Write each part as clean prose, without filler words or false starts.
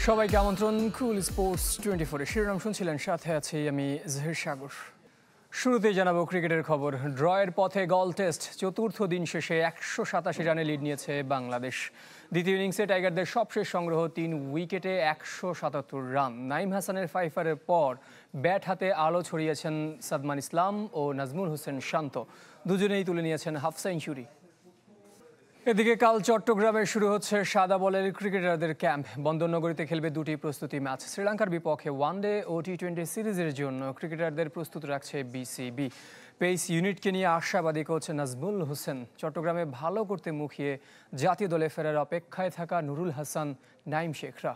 সবাইকে আমন্ত্রণ কুল স্পোর্টস 24 শিরোনাম শুনছিলেন, সাথে আছি আমি জহির সাগর। শুরুতেই জানাবো ক্রিকেটের খবর। ড্রয়ের পথে গল টেস্ট, চতুর্থ দিন শেষে 187 রানে লিড নিয়েছে বাংলাদেশ। দ্বিতীয় ইনিংসে টাইগারদের সবশেষ সংগ্রহ 3 উইকেটে 177 রান। নাইম হাসানের ফাইফারের পর ব্যাট হাতে আলো ছড়িয়েছেন সাদমান ইসলাম ও নাজমুল হোসেন শান্ত, দুজনেই তুলে নিয়েছেন হাফ সেঞ্চুরি। এদিকে কাল চট্টগ্রামে শুরু হচ্ছে সাদা বলের ক্রিকেটারদের ক্যাম্প। বন্দরনগরীতে খেলবে দুটি প্রস্তুতি ম্যাচ। শ্রীলঙ্কার বিপক্ষে ওয়ানডে ও টি-20 সিরিজের জন্য ক্রিকেটারদের প্রস্তুত রাখছে বিসিবি। পেস ইউনিটকে নিয়ে আশাবাদী কোচ নাজমুল হোসেন। চট্টগ্রামে ভালো করতে মুখিয়ে জাতীয় দলে ফেরার অপেক্ষায় থাকা নুরুল হাসান, নাইম শেখরা।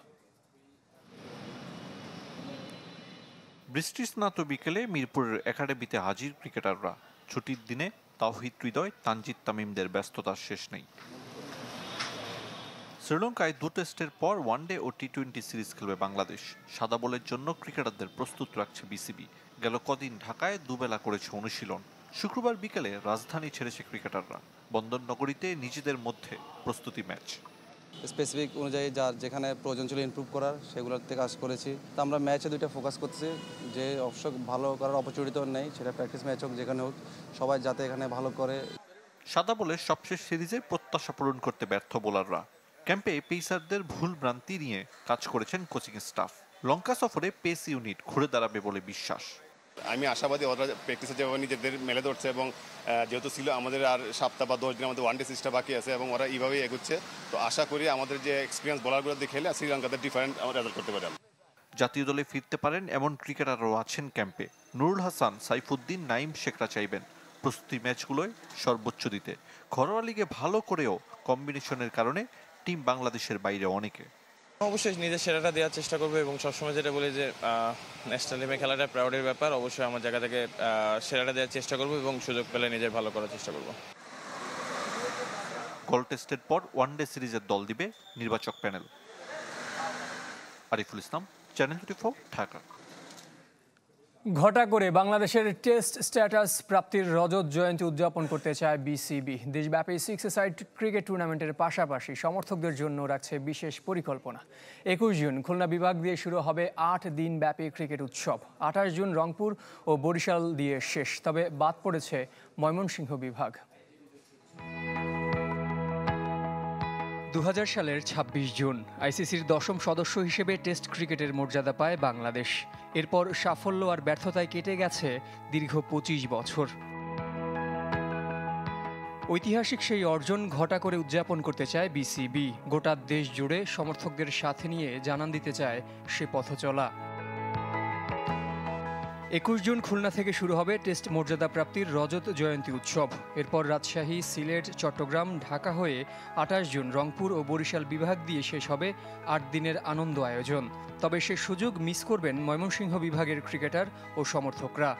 বৃষ্টিস্নাত বিকেলে মিরপুরের একাডেমিতে হাজির ক্রিকেটাররা। ছুটির দিনে তাওহিদ হৃদয়, তানজিদ তামিমদের ব্যস্ততার শেষ নেই। শ্রীলঙ্কায় 2 টেস্টের পর ওয়ানডে ও টি-20 সিরিজ খেলবে বাংলাদেশ। সাদা বলের জন্য ক্রিকেটারদের প্রস্তুত রাখছে বিসিবি। গেল কদিন ঢাকায় দুবেলা করেছে অনুশীলন। শুক্রবার বিকেলে রাজধানী ছেড়েছে ক্রিকেটাররা। বন্দরনগরীতে নিজেদের মধ্যে প্রস্তুতি ম্যাচ। স্পেসিফিক অনুযায়ী যার যেখানে প্রয়োজন ছিল ইমপ্রুভ করার, সেগুলোতে কাজ করেছি। তো আমরা ম্যাচে দুইটা ফোকাস করতেছি, যে অবশ্য ভালো করার অপরচুনিটি নেই, সেটা প্র্যাকটিস ম্যাচ হোক যেখানে হোক, সবাই যাতে এখানে ভালো করে। সাদা বলের সবশেষ সিরিজে প্রত্যাশা পূরণ করতে ব্যর্থ বোলাররা। ক্যাম্পে পেসারদের ভুল ভ্রান্তি নিয়ে কাজ করেছেন কোচিং স্টাফ। লঙ্কা সফরে পেস ইউনিট ঘুরে দাঁড়াবে বলে বিশ্বাস। আমি আশাবাদী ওরা প্র্যাকটিসে যেভাবে নিজেদের মেলে ধরছে, এবং যেহেতু ছিল আমাদের আর সপ্তাহ বা 10 দিন আমাদের ওয়ানডে সিরিজটা বাকি আছে, এবং ওরা এইভাবেই এগোচ্ছে। তো আশা করি আমাদের যে এক্সপিরিয়েন্স বোলারগুলো দিয়ে খেলে শ্রীলঙ্কাতে ডিফারেন্ট আমরা রেজাল্ট করতে পারি। জাতীয় দলে ফিরতে পারেন এমন ক্রিকেটারও আছেন ক্যাম্পে। নুরুল হাসান, সাইফুদ্দিন, নাইম শেখরা চাইবেন প্রস্তুতি ম্যাচগুলোয় সর্বোচ্চ দিতে। ঘরোয়া লিগে ভালো করেও কম্বিনেশনের কারণে টিম বাংলাদেশের বাইরে অনেকে। অবশ্যই নিজের সেরাটা দেওয়ার চেষ্টা করবো, এবং সবসময় যেটা বলি যে ন্যাশনাল টিমে খেলাটা প্রাউডের ব্যাপার। অবশ্যই আমার জায়গা থেকে সেরাটা দেওয়ার চেষ্টা করবো, এবং সুযোগ পেলে নিজের ভালো করার চেষ্টা করবো। গল টেস্টের পর ওয়ানডে সিরিজের দল দিবে নির্বাচক প্যানেল। আরিফুল ইসলাম, চ্যানেল 24, ঢাকা। ঘটা করে বাংলাদেশের টেস্ট স্ট্যাটাস প্রাপ্তির রজত জয়ন্তী উদযাপন করতে চায় বিসিবি। দেশব্যাপী 6-a-সাইড ক্রিকেট টুর্নামেন্টের পাশাপাশি সমর্থকদের জন্য রাখছে বিশেষ পরিকল্পনা। 21 জুন খুলনা বিভাগ দিয়ে শুরু হবে 8 দিন ব্যাপী ক্রিকেট উৎসব। 28 জুন রংপুর ও বরিশাল দিয়ে শেষ, তবে বাদ পড়েছে ময়মনসিংহ বিভাগ। 2000 সালের 26 জুন আইসিসির 10ম সদস্য হিসেবে টেস্ট ক্রিকেটের মর্যাদা পায় বাংলাদেশ। এরপর সাফল্য আর ব্যর্থতায় কেটে গেছে দীর্ঘ 25 বছর। ঐতিহাসিক সেই অর্জন ঘটা করে উদযাপন করতে চায় বিসিবি। গোটা দেশ জুড়ে সমর্থকদের সাথে নিয়ে জানান দিতে চায় সে পথ চলা। 21 জুন খুলনা থেকে শুরু হবে টেস্ট মর্যাদা প্রাপ্তির রজত জয়ন্তী উৎসব। এরপর রাজশাহী, সিলেট, চট্টগ্রাম, ঢাকা হয়ে 28 জুন রংপুর ও বরিশাল বিভাগ দিয়ে শেষ হবে 8 দিনের আনন্দ আয়োজন। তবে সে সুযোগ মিস করবেন ময়মনসিংহ বিভাগের ক্রিকেটার ও সমর্থকরা।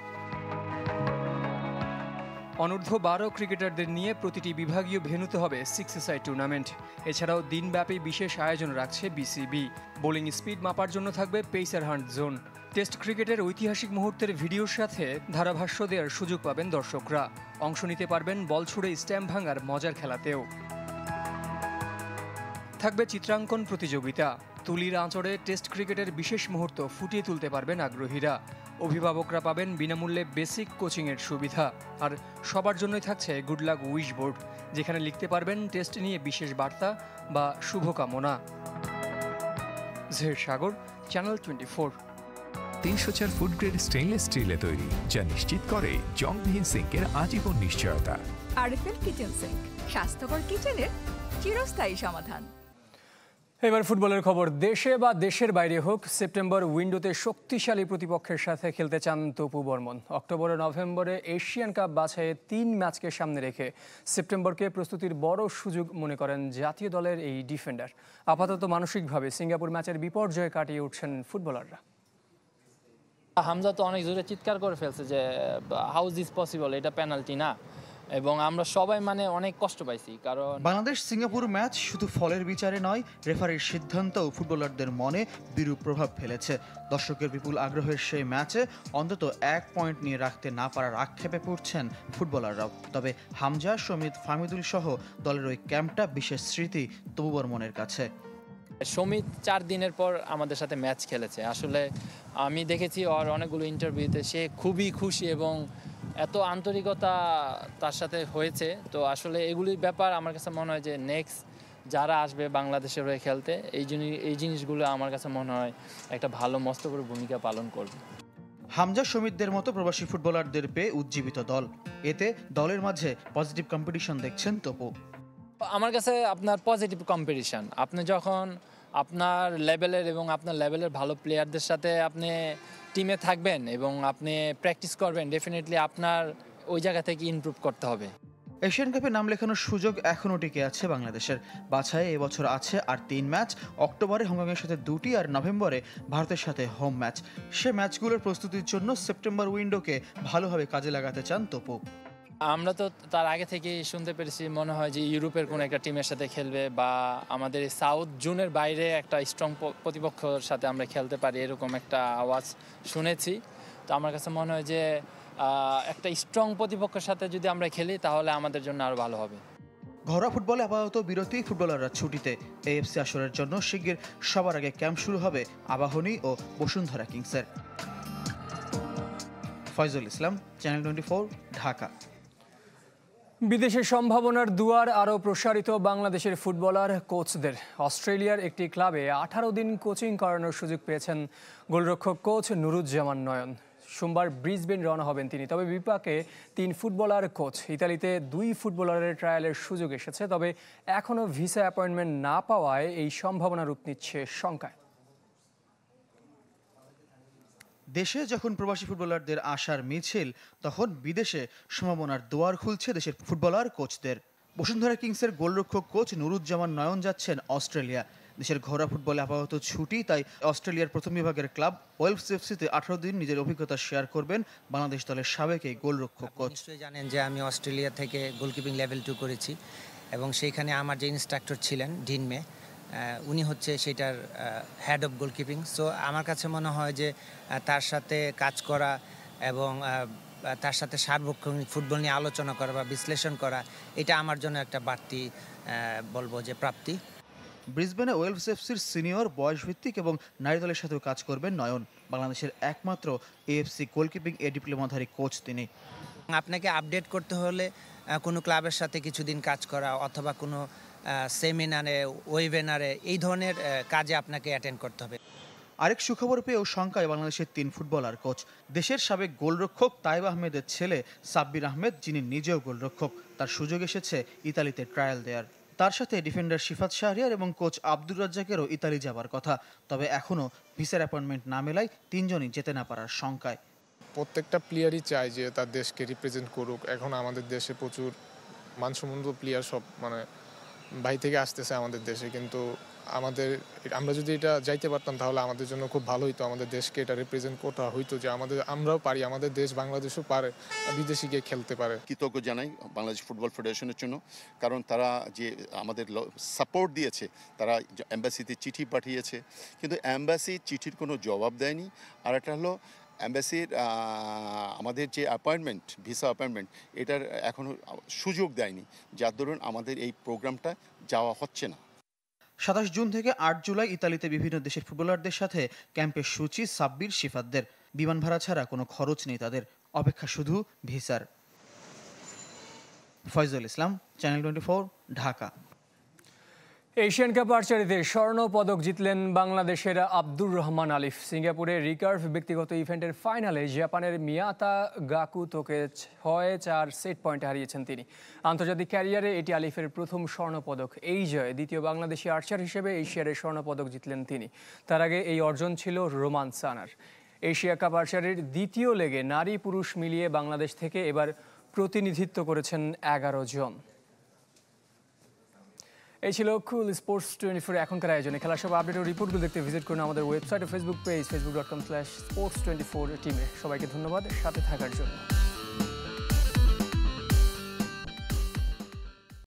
অনূর্ধ্ব 12 ক্রিকেটারদের নিয়ে প্রতিটি বিভাগীয় ভেন্যুতে হবে 6-a-সাইড টুর্নামেন্ট। এছাড়াও দিনব্যাপী বিশেষ আয়োজন রাখছে বিসিবি। বোলিং স্পিড মাপার জন্য থাকবে পেসার হান্ট জোন। টেস্ট ক্রিকেটের ঐতিহাসিক মুহূর্তের ভিডিওর সাথে ধারাভাষ্য দেওয়ার সুযোগ পাবেন দর্শকরা। অংশ নিতে পারবেন বল ছুড়ে স্ট্যাম্প ভাঙার মজার খেলাতেও। থাকবে চিত্রাঙ্কন প্রতিযোগিতা। তুলির আঁচড়ে টেস্ট ক্রিকেটের বিশেষ মুহূর্ত ফুটিয়ে তুলতে পারবেন আগ্রহীরা। অভিভাবকরা পাবেন বিনামূল্যে বেসিক কোচিংয়ের সুবিধা। আর সবার জন্যই থাকছে গুড লাক উইশ বোর্ড, যেখানে লিখতে পারবেন টেস্ট নিয়ে বিশেষ বার্তা বা শুভকামনা। জহির সাগর, চ্যানেল 24। 304 ফুড গ্রেড স্টেইনলেস স্টিলে তৈরি, যা নিশ্চিত করে জংবিহীন সিঙ্কের আজীবন নিশ্চয়তা। আরএফএল কিচেন সিঙ্ক, স্বাস্থ্যকর কিচেনের চিরস্থায়ী সমাধান। এবার ফুটবলের খবর। দেশে বা দেশের বাইরে হোক, সেপ্টেম্বর উইন্ডোতে শক্তিশালী প্রতিপক্ষের সাথে খেলতে চান তপু বর্মন। অক্টোবর ও নভেম্বরে এশিয়ান কাপ বাছাইয়ে 3 ম্যাচকে সামনে রেখে সেপ্টেম্বরকে প্রস্তুতির বড় সুযোগ মনে করেন জাতীয় দলের এই ডিফেন্ডার। আপাতত মানসিকভাবে সিঙ্গাপুর ম্যাচের বিপর্যয় কাটিয়ে উঠছেন ফুটবলাররা। হামজা তো অনেক জোরে চিৎকার করে ফেলছে যে হাউ ইজ পসিবল, এটা পেনাল্টি না, এবং আমরা সবাই অনেক কষ্ট পাইছি। কারণ বাংলাদেশ সিঙ্গাপুর ম্যাচ শুধু ফলের বিচারে নয়, রেফারির সিদ্ধান্তও ফুটবলারদের মনে বিরূপ প্রভাব ফেলেছে। দর্শকের বিপুল আগ্রহের সেই ম্যাচে অন্তত 1 পয়েন্ট নিয়ে রাখতে না পারার আক্ষেপে পড়ছেন ফুটবলাররাও। তবে হামজা, সমিত, ফাহমিদুল সহ দলের ওই ক্যাম্পটা বিশেষ স্মৃতি তপু বর্মনের কাছে। সমিত 4 দিনের পর আমাদের সাথে ম্যাচ খেলেছে। আসলে আমি দেখেছি ওর অনেকগুলো ইন্টারভিউতে সে খুবই খুশি এবং এত আন্তরিকতা তার সাথে হয়েছে। তো আসলে এগুলির ব্যাপার আমার কাছে মনে হয় যে নেক্সট যারা আসবে বাংলাদেশের হয়ে খেলতে এই জিনিসগুলো আমার কাছে মনে হয় একটা ভালো মস্ত করে ভূমিকা পালন করবে। হামজা সমিতদের মতো প্রবাসী ফুটবলারদের পেয়ে উজ্জীবিত দল, এতে দলের মাঝে পজিটিভ কম্পিটিশন দেখছেন তপু। আমার কাছে আপনার পজিটিভ কম্পিটিশন, আপনি যখন আপনার লেভেলের এবং আপনার লেভেলের ভালো প্লেয়ারদের সাথে আপনি টিমে থাকবেন এবং আপনি প্র্যাকটিস করবেন, ডেফিনেটলি আপনার ওই জায়গা থেকে ইমপ্রুভ করতে হবে। এশিয়ান কাপে নাম লেখানোর সুযোগ এখনও টিকে আছে বাংলাদেশের। বাছাইয়ে এবছর আছে আর 3 ম্যাচ, অক্টোবরে হংকংয়ের সাথে 2টি আর নভেম্বরে ভারতের সাথে হোম ম্যাচ। সে ম্যাচগুলোর প্রস্তুতির জন্য সেপ্টেম্বর উইন্ডোকে ভালোভাবে কাজে লাগাতে চান তপু। আমরা তো তার আগে থেকেই শুনতে পেরেছি মনে হয় যে ইউরোপের কোনো একটা টিমের সাথে খেলবে বা আমাদের সাউথ জোনের বাইরে একটা স্ট্রং প্রতিপক্ষের সাথে আমরা খেলতে পারি, এরকম একটা আওয়াজ শুনেছি। তো আমার কাছে মনে হয় যে একটা স্ট্রং প্রতিপক্ষের সাথে যদি আমরা খেলি তাহলে আমাদের জন্য আরও ভালো হবে। ঘরোয়া ফুটবলে আপাতত বিরতি, ফুটবলাররা ছুটিতে। এএফসি আসরের জন্য শিগগির সবার আগে ক্যাম্প শুরু হবে আবাহনী ও বসুন্ধরা কিংসের। ফয়জুল ইসলাম, চ্যানেল 24, ঢাকা। বিদেশের সম্ভাবনার দুয়ার আরও প্রসারিত বাংলাদেশের ফুটবলার কোচদের। অস্ট্রেলিয়ার একটি ক্লাবে 18 দিন কোচিং করানোর সুযোগ পেয়েছেন গোলরক্ষক কোচ নুরুজ্জামান নয়ন। সোমবার ব্রিসবেন রওনা হবেন তিনি। তবে বিপাকে 3 ফুটবলার কোচ। ইতালিতে 2 ফুটবলারের ট্রায়ালের সুযোগ এসেছে, তবে এখনও ভিসা অ্যাপয়েন্টমেন্ট না পাওয়ায় এই সম্ভাবনা রূপ নিচ্ছে শঙ্কায়। দেশে যখন প্রবাসী ফুটবলারদের আশার মিছিল, তখন বিদেশে সম্ভাবনার দুয়ার খুলছে দেশের ফুটবলার কোচদের। বসুন্ধরা কিংসের গোলরক্ষক কোচ নুরুজ্জামান নয়ন যাচ্ছেন অস্ট্রেলিয়া। দেশের ঘরোয়া ফুটবলে আপাতত ছুটি, তাই অস্ট্রেলিয়ার প্রথম বিভাগের ক্লাব ওয়েলস এফসিতে 18 দিন নিজের অভিজ্ঞতা শেয়ার করবেন বাংলাদেশ দলের সাবেক এই গোলরক্ষক কোচ। নিশ্চয়ই জানেন যে আমি অস্ট্রেলিয়া থেকে গোলকিপিং লেভেল 2 করেছি এবং সেইখানে আমার যে ইনস্ট্রাক্টর ছিলেন ডিনমে, উনি হচ্ছে সেটার হেড অফ গোলকিপিং। সো আমার কাছে মনে হয় যে তার সাথে কাজ করা এবং তার সাথে সার্বক্ষণিক ফুটবল নিয়ে আলোচনা করা বা বিশ্লেষণ করা, এটা আমার জন্য একটা বাড়তি বলবো যে প্রাপ্তি। ব্রিসবেনে ওয়েলস এফসির সিনিয়র বয়সভিত্তিক এবং নারী দলের সাথেও কাজ করবেন নয়ন। বাংলাদেশের একমাত্র এএফসি গোলকিপিং ডিপ্লোমাধারী কোচ তিনি। আপনাকে আপডেট করতে হলে কোনো ক্লাবের সাথে কিছুদিন কাজ করা অথবা কোনো সেমিনারে, ওয়েবিনারে, এই ধরনের কাজে আপনাকে অ্যাটেন্ড করতে হবে। আরেক সুখবর পেয়েও শঙ্কায় বাংলাদেশের 3 ফুটবলার কোচ। দেশের সাবেক গোলরক্ষক তাইব আহমেদের ছেলে সাব্বির আহমেদ, যিনি নিজেও গোলরক্ষক, তার সুযোগ এসেছে ইতালিতে ট্রায়াল দেওয়ার। তার সাথে ডিফেন্ডার শিফাত শাহরিয়ার এবং কোচ আব্দুর রাজ্জাকেরও ইতালি যাবার কথা। তবে এখনও ভিসার অ্যাপয়েন্টমেন্ট না মেলায় 3 জনই যেতে না পারার শঙ্কায়। প্রত্যেকটা প্লেয়ারই চায় যে তার দেশকে রিপ্রেজেন্ট করুক। এখন আমাদের দেশে প্রচুর মানসম্পন্ন প্লেয়ার সব বাইরে থেকে আসতেছে আমাদের দেশে, কিন্তু আমরা যদি এটা যাইতে পারতাম তাহলে আমাদের জন্য খুব ভালো হইতো। আমাদের দেশকে এটা রিপ্রেজেন্ট করতে হইতো যে আমরাও পারি, আমাদের দেশ বাংলাদেশও পারে বিদেশে গিয়ে খেলতে পারে। কৃতজ্ঞ জানাই বাংলাদেশ ফুটবল ফেডারেশনের জন্য, কারণ তারা যে আমাদের সাপোর্ট দিয়েছে, তারা এম্বাসিতে চিঠি পাঠিয়েছে, কিন্তু এম্বাসি চিঠির কোনো জবাব দেয়নি। আর একটা হলো এম্বাসির আমাদের যে অ্যাপয়েন্টমেন্ট, ভিসা অ্যাপয়েন্টমেন্ট, এটার এখনও সুযোগ দেয়নি, যার দরুন আমাদের এই প্রোগ্রামটা যাওয়া হচ্ছে না। 27 জুন থেকে 8 জুলাই ইতালিতে বিভিন্ন দেশের ফুটবলারদের সাথে ক্যাম্পের সূচি সাব্বির, শিফাতদের। বিমান ভাড়া ছাড়া কোনো খরচ নেই তাদের, অপেক্ষা শুধু ভিসার। ফয়জুল ইসলাম, চ্যানেল 24, ঢাকা। এশিয়ান কাপ আর্চারিতে স্বর্ণ পদক জিতলেন বাংলাদেশের আব্দুর রহমান আলিফ। সিঙ্গাপুরে রিকার্ভ ব্যক্তিগত ইভেন্টের ফাইনালে জাপানের মিয়াতা গাকুতোকে 6-4 সেট পয়েন্টে হারিয়েছেন তিনি। আন্তর্জাতিক ক্যারিয়ারে এটি আলিফের প্রথম স্বর্ণ পদক। এই জয়ে দ্বিতীয় বাংলাদেশি আর্চার হিসেবে এশিয়ার স্বর্ণ পদক জিতলেন তিনি। তার আগে এই অর্জন ছিল রোমান সানার। এশিয়া কাপ আর্চারির দ্বিতীয় লেগে নারী পুরুষ মিলিয়ে বাংলাদেশ থেকে এবার প্রতিনিধিত্ব করেছেন 11 জন। এই ছিল কুল স্পোর্টস 24 এখনকার আয়োজনে। খেলার সব আপডেট ও রিপোর্টগুলো দেখতে ভিজিট করুন আমাদের ওয়েবসাইট ও ফেসবুক পেজ facebook.com/sports24 টিমে। সবাইকে ধন্যবাদ সাথে থাকার জন্য।